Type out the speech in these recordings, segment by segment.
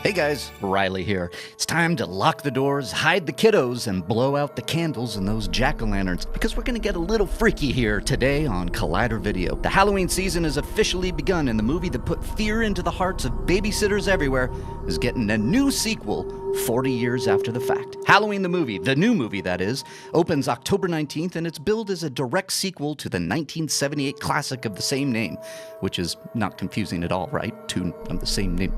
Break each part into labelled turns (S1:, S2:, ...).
S1: Hey guys, Riley here. It's time to lock the doors, hide the kiddos, and blow out the candles and those jack-o'-lanterns because we're going to get a little freaky here today on Collider Video. The Halloween season has officially begun, and the movie that put fear into the hearts of babysitters everywhere is getting a new sequel 40 years after the fact. Halloween the movie, the new movie that is, opens October 19th, and it's billed as a direct sequel to the 1978 classic of the same name, which is not confusing at all, right? Two of the same name.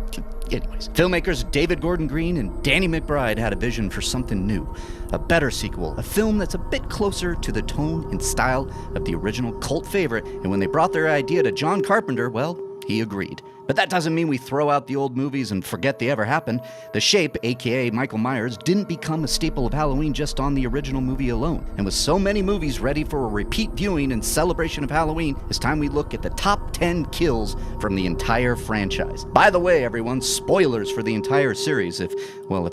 S1: Anyways, filmmakers David Gordon Green and Danny McBride had a vision for something new, a better sequel, a film that's a bit closer to the tone and style of the original cult favorite, and when they brought their idea to John Carpenter, well, he agreed. But that doesn't mean we throw out the old movies and forget they ever happened. The Shape, aka Michael Myers, didn't become a staple of Halloween just on the original movie alone. And with so many movies ready for a repeat viewing in celebration of Halloween, it's time we look at the top 10 kills from the entire franchise. By the way, everyone, spoilers for the entire series if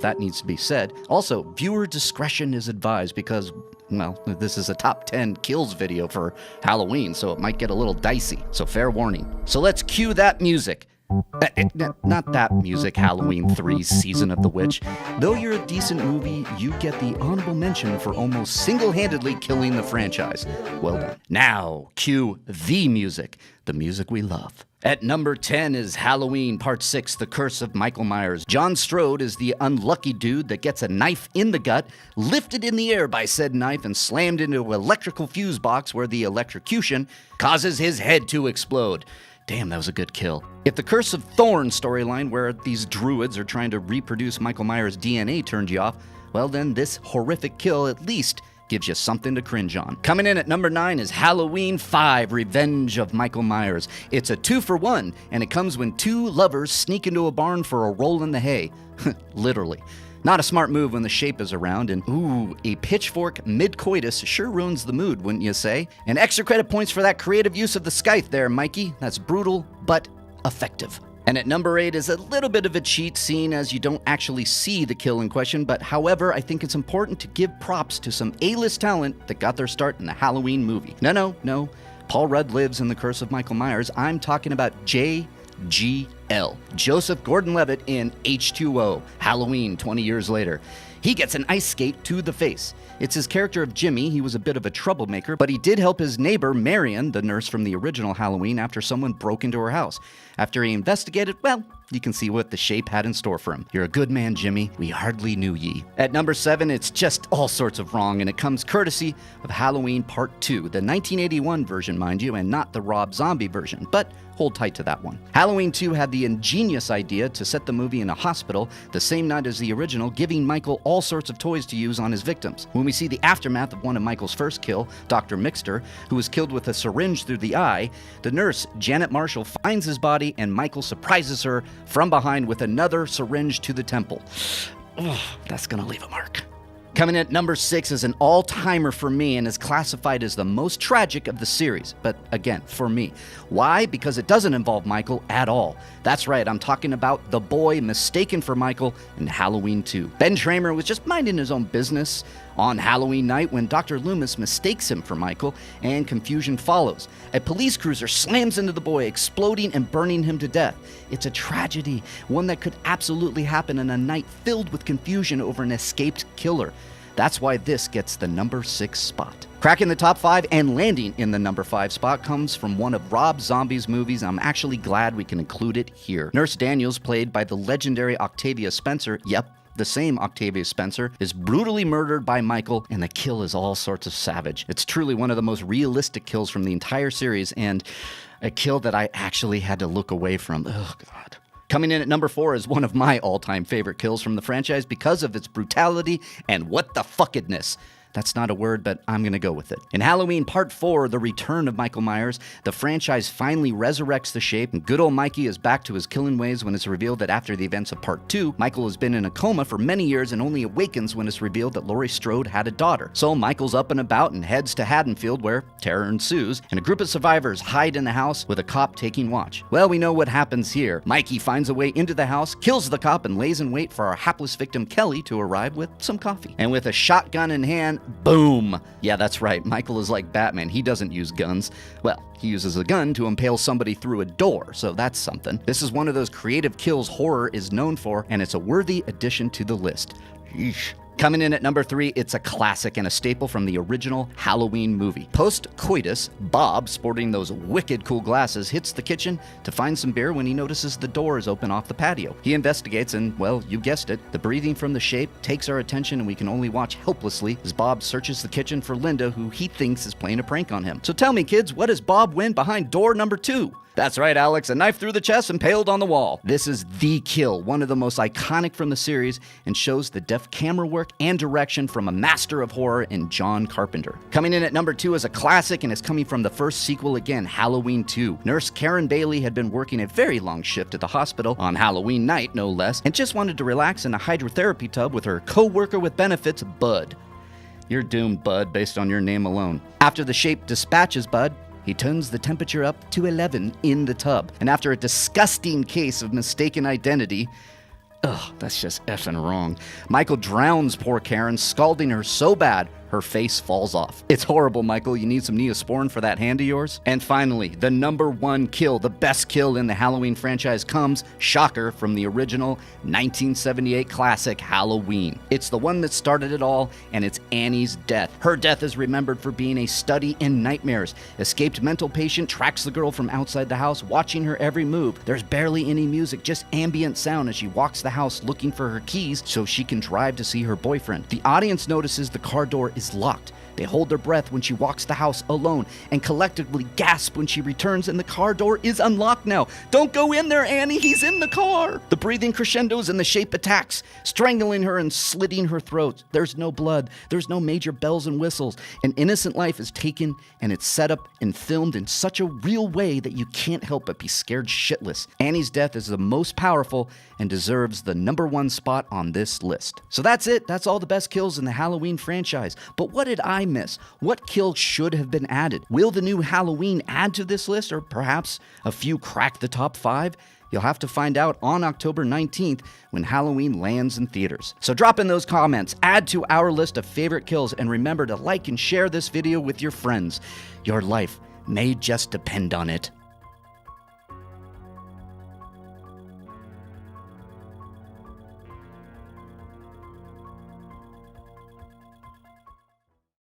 S1: that needs to be said. Also, viewer discretion is advised because, well, this is a top 10 kills video for Halloween, so it might get a little dicey. So fair warning. So let's cue that music. Not that music, Halloween 3 Season of the Witch. Though you're a decent movie, you get the honorable mention for almost single-handedly killing the franchise. Well done. Now, cue the music we love. At number 10 is Halloween Part 6, The Curse of Michael Myers. John Strode is the unlucky dude that gets a knife in the gut, lifted in the air by said knife, and slammed into an electrical fuse box where the electrocution causes his head to explode. Damn, that was a good kill. If the Curse of Thorn storyline, where these druids are trying to reproduce Michael Myers' DNA, turned you off, well then this horrific kill at least gives you something to cringe on. Coming in at number 9 is Halloween 5, Revenge of Michael Myers. It's a 2-for-1, and it comes when two lovers sneak into a barn for a roll in the hay. Literally. Not a smart move when the Shape is around, and ooh, a pitchfork mid-coitus sure ruins the mood, wouldn't you say? And extra credit points for that creative use of the scythe there, Mikey. That's brutal, but effective. And at number 8 is a little bit of a cheat, seeing as you don't actually see the kill in question, but however, I think it's important to give props to some A-list talent that got their start in the Halloween movie. No. Paul Rudd lives in The Curse of Michael Myers. I'm talking about JGL, Joseph Gordon-Levitt in H2O, Halloween 20 years later. He gets an ice skate to the face. It's his character of Jimmy. He was a bit of a troublemaker, but he did help his neighbor, Marion, the nurse from the original Halloween, after someone broke into her house. After he investigated, well, you can see what the Shape had in store for him. You're a good man, Jimmy. We hardly knew ye. At number 7, it's just all sorts of wrong, and it comes courtesy of Halloween Part 2, the 1981 version, mind you, and not the Rob Zombie version, but hold tight to that one. Halloween 2 had the ingenious idea to set the movie in a hospital the same night as the original, giving Michael all sorts of toys to use on his victims. When we see the aftermath of one of Michael's first kill, Dr. Mixter, who was killed with a syringe through the eye, the nurse, Janet Marshall, finds his body, and Michael surprises her from behind with another syringe to the temple. Ugh, that's gonna leave a mark. Coming in at number 6 is an all-timer for me and is classified as the most tragic of the series. But again, for me. Why? Because it doesn't involve Michael at all. That's right, I'm talking about the boy mistaken for Michael in Halloween 2. Ben Tramer was just minding his own business on Halloween night when Dr. Loomis mistakes him for Michael, and confusion follows. A police cruiser slams into the boy, exploding and burning him to death. It's a tragedy, one that could absolutely happen in a night filled with confusion over an escaped killer. That's why this gets the number 6 spot. Cracking the top 5 and landing in the number 5 spot comes from one of Rob Zombie's movies, and I'm actually glad we can include it here. Nurse Daniels, played by the legendary Octavia Spencer, the same Octavia Spencer, is brutally murdered by Michael, and the kill is all sorts of savage. It's truly one of the most realistic kills from the entire series, and a kill that I actually had to look away from. Oh, God. Coming in at number 4 is one of my all-time favorite kills from the franchise because of its brutality and what the fuckedness. That's not a word, but I'm going to go with it. In Halloween Part 4, The Return of Michael Myers, the franchise finally resurrects the Shape, and good old Mikey is back to his killing ways when it's revealed that after the events of Part 2, Michael has been in a coma for many years and only awakens when it's revealed that Laurie Strode had a daughter. So Michael's up and about and heads to Haddonfield, where terror ensues, and a group of survivors hide in the house with a cop taking watch. Well, we know what happens here. Mikey finds a way into the house, kills the cop, and lays in wait for our hapless victim Kelly to arrive with some coffee. And with a shotgun in hand, boom. Yeah, that's right. Michael is like Batman. He doesn't use guns. Well, he uses a gun to impale somebody through a door, so that's something. This is one of those creative kills horror is known for, and it's a worthy addition to the list. Yeesh. Coming in at number 3, it's a classic and a staple from the original Halloween movie. Post-coitus, Bob, sporting those wicked cool glasses, hits the kitchen to find some beer when he notices the door is open off the patio. He investigates and, well, you guessed it, the breathing from the shape takes our attention and we can only watch helplessly as Bob searches the kitchen for Linda, who he thinks is playing a prank on him. So tell me, kids, what does Bob win behind door number 2? That's right, Alex, a knife through the chest impaled on the wall. This is the kill, one of the most iconic from the series, and shows the deft camera work and direction from a master of horror in John Carpenter. Coming in at number 2 is a classic, and it's coming from the first sequel again, Halloween 2. Nurse Karen Bailey had been working a very long shift at the hospital, on Halloween night no less, and just wanted to relax in a hydrotherapy tub with her co-worker with benefits, Bud. You're doomed, Bud, based on your name alone. After the shape dispatches Bud, he turns the temperature up to 11 in the tub. And after a disgusting case of mistaken identity, that's just effing wrong, Michael drowns poor Karen, scalding her so bad her face falls off. It's horrible, Michael. You need some Neosporin for that hand of yours. And finally, the number 1 kill, the best kill in the Halloween franchise comes, shocker, from the original 1978 classic Halloween. It's the one that started it all, and it's Annie's death. Her death is remembered for being a study in nightmares. Escaped mental patient tracks the girl from outside the house, watching her every move. There's barely any music, just ambient sound as she walks the house looking for her keys so she can drive to see her boyfriend. The audience notices the car door is locked. They hold their breath when she walks the house alone and collectively gasp when she returns and the car door is unlocked now. Don't go in there, Annie, he's in the car. The breathing crescendos and the shape attacks, strangling her and slitting her throat. There's no blood. There's no major bells and whistles. An innocent life is taken and it's set up and filmed in such a real way that you can't help but be scared shitless. Annie's death is the most powerful and deserves the number 1 spot on this list. So that's it. That's all the best kills in the Halloween franchise. But what did I miss? What kill should have been added? Will the new Halloween add to this list, or perhaps a few crack the top 5? You'll have to find out on October 19th when Halloween lands in theaters. So drop in those comments, add to our list of favorite kills, and remember to like and share this video with your friends. Your life may just depend on it.